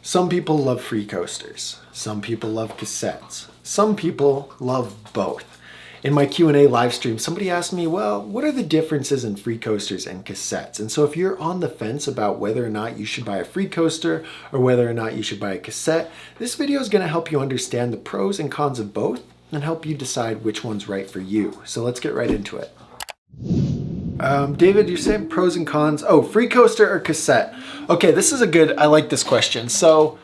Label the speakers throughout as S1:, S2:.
S1: Some people love free coasters. Some people love cassettes. Some people love both. In my Q&A live stream, somebody asked me, well, what are the differences in free coasters and cassettes? And so if you're on the fence about whether or not you should buy a free coaster or whether or not you should buy a cassette, this video is going to help you understand the pros and cons of both and help you decide which one's right for you. So let's get right into it. David, you're saying pros and cons. Oh, free coaster or cassette? Okay, this is a good, I like this question. So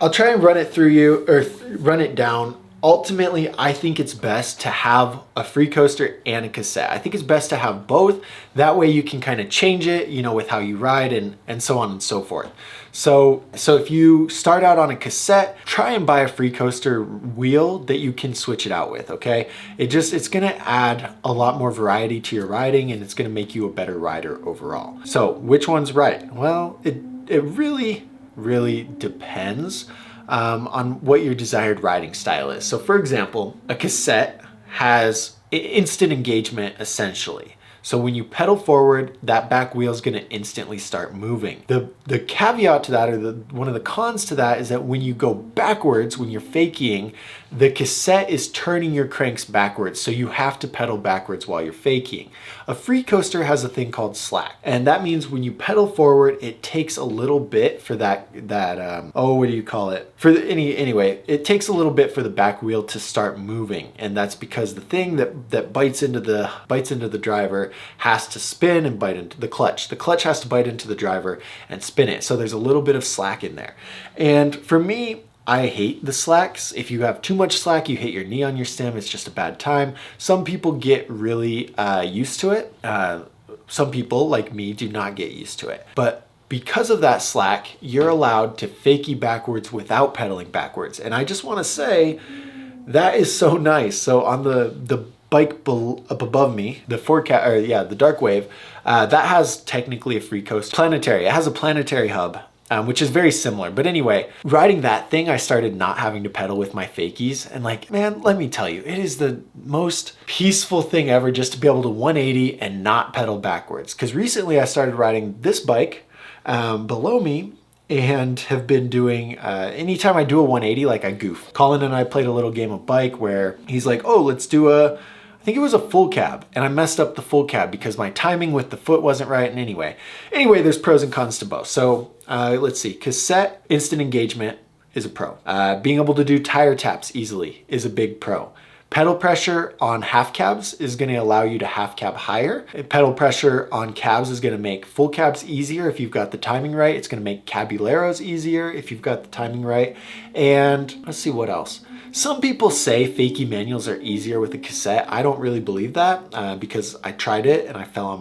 S1: I'll try and run it through you, or run it down. Ultimately, I think it's best to have a free coaster and a cassette. I think it's best to have both. That way you can kind of change it, you know, with how you ride and so on and so forth. So if you start out on a cassette, try and buy a free coaster wheel that you can switch it out with, okay? It's gonna add a lot more variety to your riding and it's gonna make you a better rider overall. So which one's right? Well, it really depends on what your desired riding style is. So for example, a cassette has instant engagement essentially. So when you pedal forward, that back wheel is going to instantly start moving. The caveat to that, or one of the cons to that, is that when you go backwards, when you're faking, the cassette is turning your cranks backwards. So you have to pedal backwards while you're faking. A free coaster has a thing called slack. And that means when you pedal forward, it takes a little bit for what do you call it? Anyway, it takes a little bit for the back wheel to start moving. And that's because the thing that bites into the driver has to spin and bite into the clutch. The clutch has to bite into the driver and spin it. So there's a little bit of slack in there. And for me, I hate the slacks. If you have too much slack, you hit your knee on your stem, it's just a bad time. Some people get really used to it. Some people, like me, do not get used to it. But because of that slack, you're allowed to fakie backwards without pedaling backwards. And I just want to say, that is so nice. So on the bike up above me, the Dark Wave, that has technically a free coaster. Planetary, it has a planetary hub, which is very similar. But anyway, riding that thing, I started not having to pedal with my fakies. And like, man, let me tell you, it is the most peaceful thing ever just to be able to 180 and not pedal backwards. Because recently I started riding this bike below me, and have been doing, anytime I do a 180, like I goof. Colin and I played a little game of bike where he's like, oh, let's do I think it was a full cab, and I messed up the full cab because my timing with the foot wasn't right. And anyway, there's pros and cons to both. So let's see, cassette instant engagement is a pro. Being able to do tire taps easily is a big pro. Pedal pressure on half cabs is going to allow you to half cab higher. Pedal pressure on cabs is going to make full cabs easier if you've got the timing right. It's going to make caballeros easier if you've got the timing right. And let's see what else. Some people say fakie manuals are easier with a cassette. I don't really believe that because I tried it and I fell on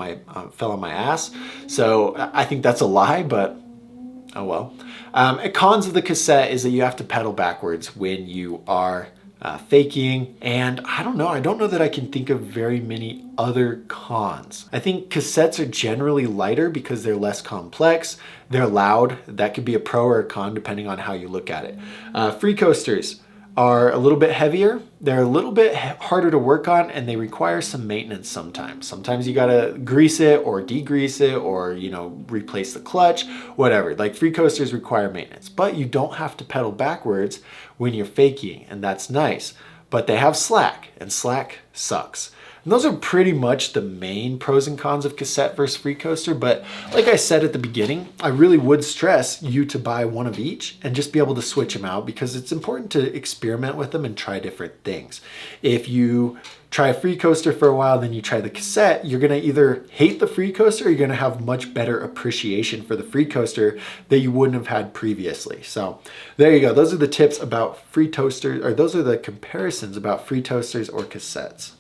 S1: my ass. So I think that's a lie, but oh well. Cons of the cassette is that you have to pedal backwards when you are faking, and I don't know that I can think of very many other cons. I think cassettes are generally lighter because they're less complex. They're loud. That could be a pro or a con depending on how you look at it. Free coasters are a little bit heavier. They're a little bit harder to work on, and they require some maintenance sometimes. Sometimes you gotta grease it or degrease it or, replace the clutch, whatever. Like free coasters require maintenance, but you don't have to pedal backwards when you're faking, and that's nice. But they have slack, and slack sucks. And those are pretty much the main pros and cons of cassette versus free coaster. But like I said at the beginning, I really would stress you to buy one of each and just be able to switch them out because it's important to experiment with them and try different things. If you try a free coaster for a while, then you try the cassette, you're gonna either hate the free coaster or you're gonna have much better appreciation for the free coaster that you wouldn't have had previously. So there you go. Those are the tips about free toasters, or those are the comparisons about free toasters or cassettes.